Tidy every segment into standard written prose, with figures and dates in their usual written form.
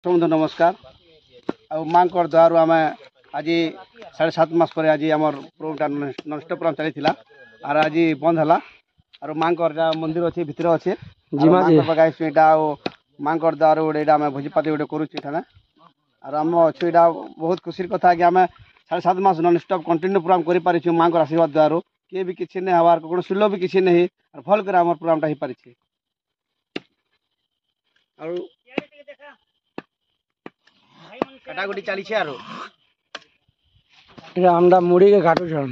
बंधु नमस्कार आ माँ द्वार आम आज 7.5 मास पर आज आम प्रोग्राम नॉनस्टॉप प्रोग्राम चली और आज बंद है और माँ मंदिर अच्छे भितर अच्छे माँ द्वार गोटे भोजीपाती गोटे करुच्छे और आम अच्छे बहुत खुशी कथा कि आम 7.5 मास नॉनस्टॉप कंटिन्यू प्रोग्राम कर पारी माँ आशीर्वाद द्वारा किए भी किसी नहीं हबार कौन सुलभ भी किसी नहीं और भल कर आम प्रोग्रामटा हो पारी काटाकुटी चली আমরা মুড়ি के घाटू छन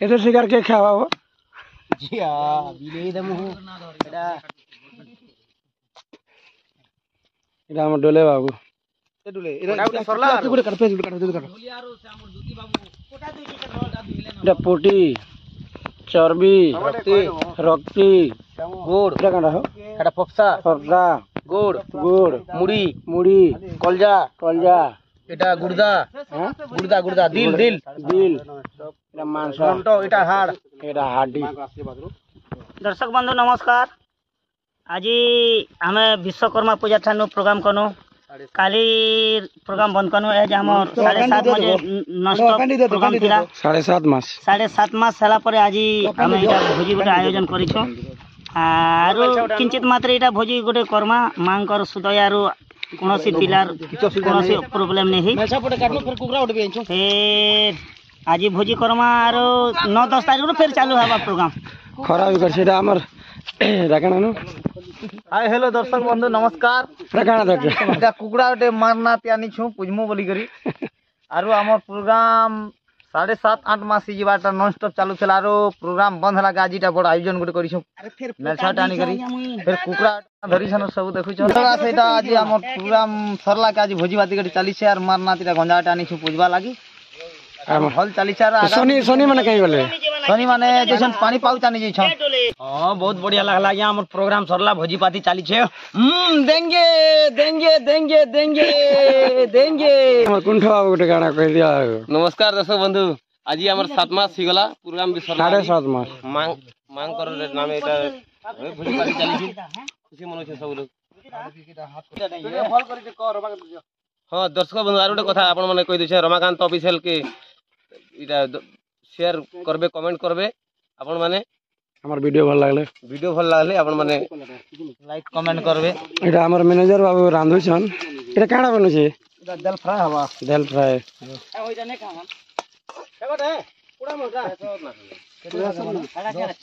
এতে শিকার কে খাওয়াবো জি বিলেই দেমু এটা আমার ডলে বাবু ডলে এটা সরলা গুড়ে কাট পেজ কাট দুধ কাট বলিয়ারো সে আমার দুধি বাবু কোটা দুই চিটা ধলটা দিলে এটা পোটি চর্বি রক্তি গুড় এটা কাটা हो এটা পপসা পপসা গুড় গুড় মুড়ি মুড়ি কলজা কলজা এটা গুড়দা গুড়দা গুড়দা দিল দিল দিল এটা মাংস ঘন্ট এটা হাড় এটা হাড্ডি दर्शक बंधु नमस्कार आज आम विश्वकर्मा पूजा ठानु प्रोग्राम कनु काली प्रोग्राम बंद कनु एज हमर 7:30 बजे नॉनस्टॉप प्रोग्राम थिला 7.5 मास 7.5 मास साला परे आज आम एटा भोजी गोटे आयोजन करिछो आरो किंचित मात्र एटा भोजी गोटे कर्मा मांकर सुदयारो कोनोसी पिलार कोनोसी प्रॉब्लम नहीं फिर आज भोजी कर्मा आरो 9-10 तारिख फिर चालू हवा प्रोग्राम खराब कर सेटा हमर राखना नु हाय हेलो दर्शक बंधु नमस्कार राखना दर्शक एटा कुकुड़ा गोटे मारना त्यानी छु पुजमु बोली करी आरो हमर प्रोग्राम 7.5-8 मास जीवाटा नॉन स्टॉप चालू छला आरो प्रोग्राम बंद हला गाजीटा बड़ आयोजन गोटे करी छु मेलछाटा आनी करी फिर कुकुड़ा धरी छन सब देखु छ सेटा आज हमर प्रोग्राम सरला के आज भोजी भाती गडी चाली छ आर मारना तीटा गंजाटा आनी छु पुजबा लागी हल चाली छ सोनी सोनी माने कहि बोले सोनी माने जैसन पानी पाउ चानी जई छ हां बहुत बढ़िया लागला या हमर प्रोग्राम सरला भोजी पाती चाली छ देंगे देंगे देंगे देंगे देंगे हमर कुंठो बाबू गोटे गाना कहि दिया नमस्कार दर्शक बंधु आज हमर 7 मास हिगला प्रोग्राम भी सरला 7.5 मास मांग कर नाम एटा भोजी पाती चाली छ खुशी मनो छ सब लोग भल करि के कर रमाकांत हां दर्शक बंधु आरो कथा आपण माने कहि दै छ रमाकांत ऑफिशियल के इटा शेयर करबे कमेंट करबे आपण माने हमर वीडियो भल लागले आपण माने लाइक कमेंट करबे एटा हमर मैनेजर बाबू रांधु छन एटा काडा बनु छे एटा दाल फ्राई हवा दाल फ्राई होइजा नै खाम एगोटे पुडा मका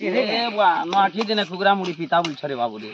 ए बुआ न आठी दिन कुकुरा मुड़ी पिता बुल छरे बाबू रे